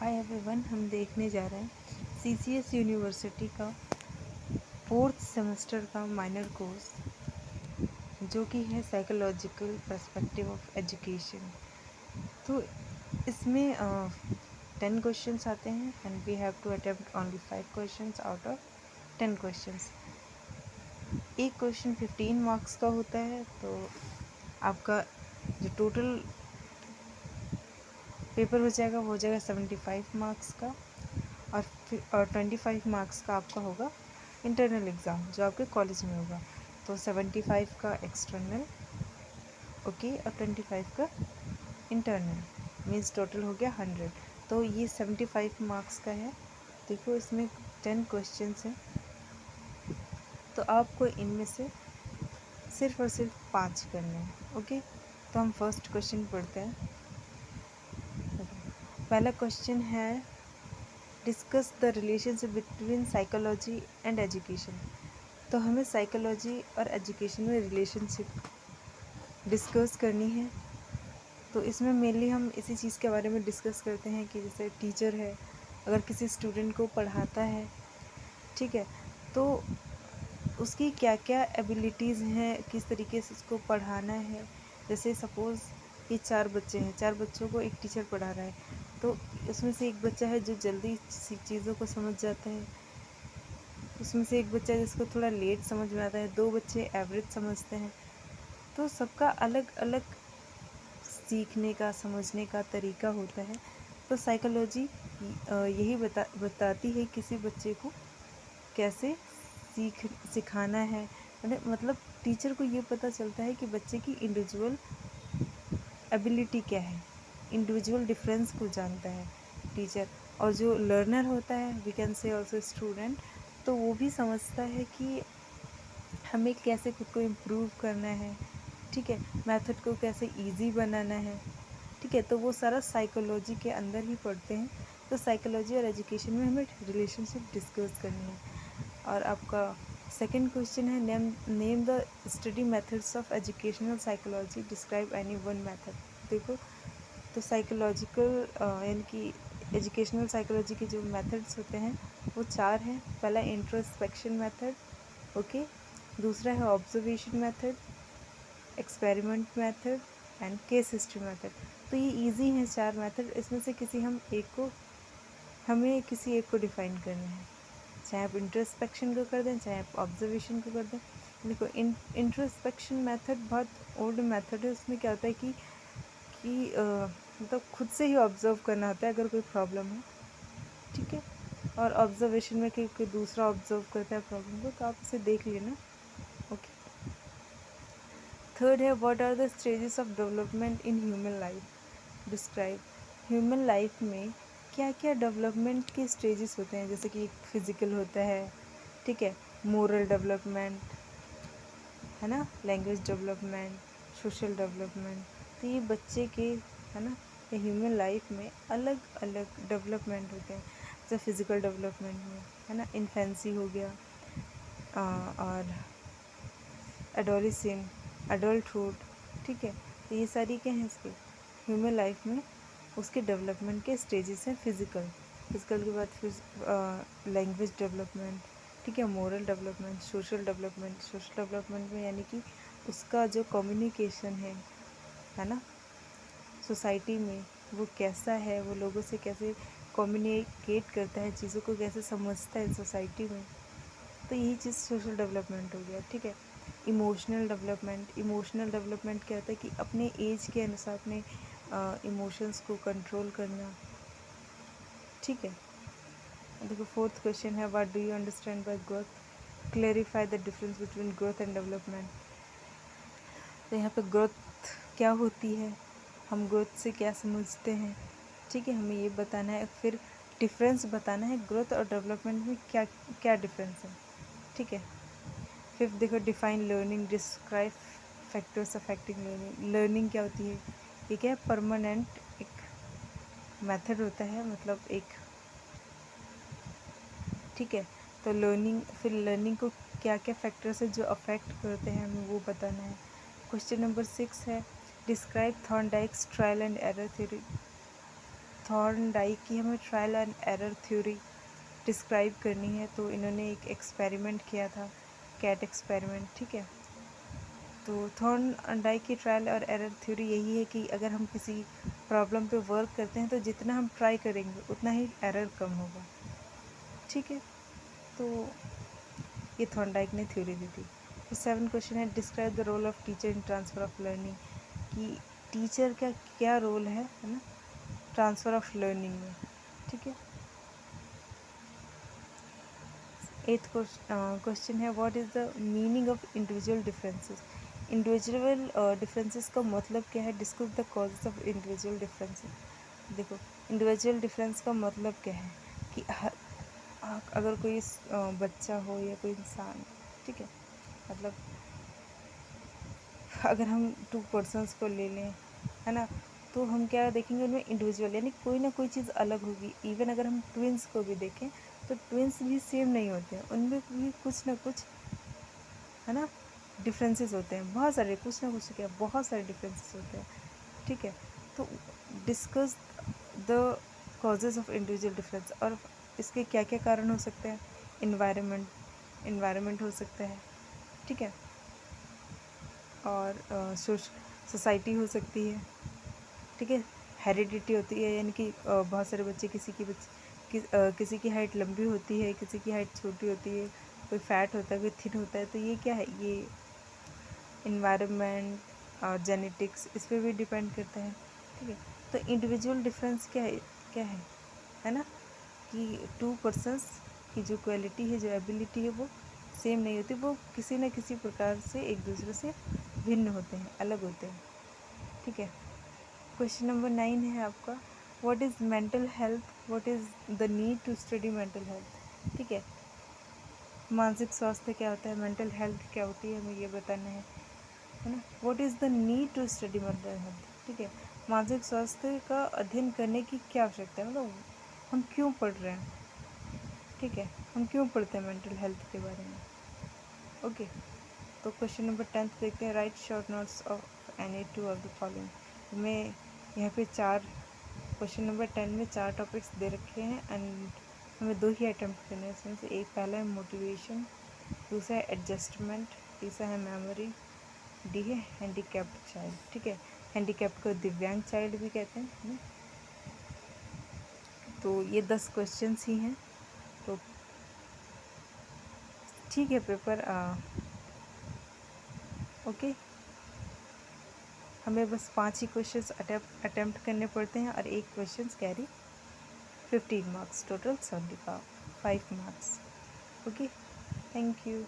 Hi everyone, हम देखने जा रहे हैं सीसीएस यूनिवर्सिटी का 4th सेमेस्टर का माइनर कोर्स जो कि है साइकोलॉजिकल पर्सपेक्टिव ऑफ एजुकेशन। तो इसमें 10 क्वेश्चंस आते हैं and we have to attempt only 5 questions out of 10 questions. एक क्वेश्चन 15 मार्क्स का होता है, तो आपका जो टोटल पेपर हो जाएगा वो हो जाएगा 75 मार्क्स का। और 25 मार्क्स का आपका होगा इंटरनल एग्ज़ाम जो आपके कॉलेज में होगा। तो 75 का एक्सटर्नल, ओके, और 25 का इंटरनल, मीन्स टोटल हो गया 100। तो ये 75 मार्क्स का है। देखो इसमें 10 क्वेश्चंस हैं, तो आपको इनमें से सिर्फ और सिर्फ 5 करने हैं। ओके, तो हम फर्स्ट क्वेश्चन पढ़ते हैं। पहला क्वेश्चन है, discuss the relationship between psychology and education. तो हमें साइकोलॉजी और एजुकेशन में रिलेशनशिप डिस्कस करनी है। तो इसमें मेनली हम इसी चीज़ के बारे में डिस्कस करते हैं कि जैसे टीचर है, अगर किसी स्टूडेंट को पढ़ाता है, ठीक है, तो उसकी क्या क्या एबिलिटीज़ हैं, किस तरीके से उसको पढ़ाना है। जैसे सपोज़ कि 4 बच्चे हैं, 4 बच्चों को एक टीचर पढ़ा रहा है, तो उसमें से एक बच्चा है जो जल्दी चीज़ों को समझ जाता है, उसमें से एक बच्चा है जिसको थोड़ा लेट समझ में आता है, 2 बच्चे एवरेज समझते हैं। तो सबका अलग अलग सीखने का, समझने का तरीका होता है। तो साइकोलॉजी यही बताती है किसी बच्चे को कैसे सिखाना है। मतलब टीचर को ये पता चलता है कि बच्चे की इंडिविजुअल एबिलिटी क्या है, इंडिविजुअल डिफरेंस को जानता है टीचर। और जो लर्नर होता है, we can say also student, तो वो भी समझता है कि हमें कैसे खुद को इम्प्रूव करना है, ठीक है, मेथड को कैसे इजी बनाना है, ठीक है। तो वो सारा साइकोलॉजी के अंदर ही पढ़ते हैं। तो साइकोलॉजी और एजुकेशन में हमें रिलेशनशिप डिस्कस करनी है। और आपका सेकंड क्वेश्चन है, name the study methods of educational psychology, describe any one method. देखो, तो साइकोलॉजिकल यानी कि एजुकेशनल साइकोलॉजी के जो मेथड्स होते हैं वो 4 हैं। पहला इंट्रोस्पेक्शन मेथड, ओके, दूसरा है observation method, experiment method and case history method. तो ये इजी हैं 4 मेथड। इसमें से हमें किसी एक को डिफ़ाइन करना है, चाहे आप इंट्रोस्पेक्शन को कर दें, चाहे आप ऑब्जर्वेशन को कर दें। देखो, इंट्रोस्पेक्शन मेथड बहुत ओल्ड मेथड है। उसमें क्या होता है कि मतलब खुद से ही ऑब्ज़र्व करना होता है अगर कोई प्रॉब्लम है, ठीक है। और ऑब्जर्वेशन में कि कोई दूसरा ऑब्ज़र्व करता है प्रॉब्लम को, तो आप उसे देख लेना, ओके। थर्ड है, what are the stages of development in human life, describe. Human life में क्या क्या डेवलपमेंट के स्टेजेस होते हैं। जैसे कि फिज़िकल होता है, ठीक है, मोरल डेवलपमेंट है ना, लैंग्वेज डेवलपमेंट, सोशल डेवलपमेंट। तो ये बच्चे के, है ना, ये ह्यूमन लाइफ में अलग अलग डेवलपमेंट होते हैं। जैसे फिज़िकल डेवलपमेंट में, है ना, इन्फेंसी हो गया, और एडोलिसेंट, एडल्टहुड, ठीक है। तो ये सारी क्या हैं इसके ह्यूमन लाइफ में उसके डेवलपमेंट के स्टेजेस हैं। फिज़िकल के बाद फिर लैंग्वेज डेवलपमेंट, ठीक है, moral development, social development. Social development में यानी कि उसका जो कम्युनिकेशन है ना, सोसाइटी में वो कैसा है, वो लोगों से कैसे कम्युनिकेट करता है, चीज़ों को कैसे समझता है सोसाइटी में। तो यही चीज़ सोशल डेवलपमेंट हो गया, ठीक है। इमोशनल डेवलपमेंट क्या होता है कि अपने एज के अनुसार अपने इमोशंस को कंट्रोल करना, ठीक है। देखो, फोर्थ क्वेश्चन है, what do you understand by growth, clarify the difference between growth and development. तो यहाँ पे ग्रोथ क्या होती है, हम ग्रोथ से क्या समझते हैं, ठीक है, हमें ये बताना है। फिर डिफरेंस बताना है, ग्रोथ और डेवलपमेंट में क्या क्या डिफरेंस है, ठीक है। फिफ्थ देखो, define learning, describe factors affecting learning. Learning क्या होती है, ये क्या है, परमानेंट एक मेथड होता है, मतलब एक, ठीक है। तो लर्निंग को क्या क्या फैक्टर्स है जो अफेक्ट करते हैं, हमें वो बताना है। क्वेश्चन नंबर 6 है, describe Thorndike's trial and error theory. Thorndike की हमें trial and error theory describe करनी है, तो इन्होंने एक एक्सपेरिमेंट किया था, कैट एक्सपेरिमेंट, ठीक है। तो थॉर्नडाइक की ट्रायल और एरर थ्योरी यही है कि अगर हम किसी प्रॉब्लम पे वर्क करते हैं तो जितना हम ट्राई करेंगे उतना ही एरर कम होगा, ठीक है। तो ये थॉर्नडाइक ने थ्योरी दी थी। तो 7 क्वेश्चन है, describe the role of teacher in transfer of learning, कि टीचर का क्या रोल है ना, ट्रांसफ़र ऑफ लर्निंग में, ठीक है। 8th क्वेश्चन है, what is the meaning of individual differences. Individual differences का मतलब क्या है, discuss the causes of individual differences. देखो, इंडिविजुअल डिफरेंस का मतलब क्या है कि अगर कोई बच्चा हो या कोई इंसान, ठीक है, मतलब अगर हम 2 पर्सन्स को ले लें, है ना, तो हम क्या देखेंगे उनमें इंडिविजुअल, यानी कोई ना कोई चीज़ अलग होगी। इवन अगर हम ट्विंस को भी देखें तो ट्विंस भी सेम नहीं होते हैं, उनमें भी कुछ ना कुछ, है ना, डिफरेंसेस होते हैं, बहुत सारे, कुछ ना कुछ क्या, बहुत सारे डिफरेंसेस होते हैं, ठीक है। तो discuss the causes of individual difference, और इसके क्या क्या कारण हो सकते हैं। इन्वायरमेंट हो सकता है, ठीक है, और सोसाइटी हो सकती है, ठीक है। हेरिडिटी होती है, यानी कि बहुत सारे बच्चे, किसी की हाइट लंबी होती है, किसी की हाइट छोटी होती है, कोई फैट होता है, कोई थिन होता है, तो ये क्या है, ये इन्वायरमेंट और जेनेटिक्स इस पर भी डिपेंड करता है, ठीक है। तो इंडिविजुअल डिफरेंस क्या है ना, कि 2 पर्सन्स की जो क्वालिटी है, जो एबिलिटी है, वो सेम नहीं होती, वो किसी न किसी प्रकार से एक दूसरे से भिन्न होते हैं, अलग होते हैं, ठीक है। क्वेश्चन नंबर 9 है आपका, what is mental health, what is the need to study mental health, ठीक है। मानसिक स्वास्थ्य क्या होता है, मेंटल हेल्थ क्या होती है, हमें ये बताना है ना। What is the need to study mental health, ठीक है। मानसिक स्वास्थ्य का अध्ययन करने की क्या आवश्यकता है, मतलब हम क्यों पढ़ रहे हैं, ठीक है, हम क्यों पढ़ते हैं मेंटल हेल्थ के बारे में, ओके। तो क्वेश्चन नंबर 10 देखते हैं, right short notes of any 2 of the following. हमें यहाँ पे 4, क्वेश्चन नंबर 10 में 4 टॉपिक्स दे रखे हैं एंड हमें 2 ही अटैम्प्ट करने हैं इसमें से। एक पहला है मोटिवेशन, दूसरा है एडजस्टमेंट, तीसरा है मेमोरी, डी है हैंडीकैप्ड चाइल्ड, ठीक है। हैंडीकैप्ड को दिव्यांग चाइल्ड भी कहते हैं, है ना? तो ये 10 क्वेश्चंस ही हैं, तो ठीक है, पेपर ओके। हमें बस 5 ही क्वेश्चंस अटैम्प्ट करने पड़ते हैं और एक questions carry 15 marks, total 75 marks, okay. Thank you.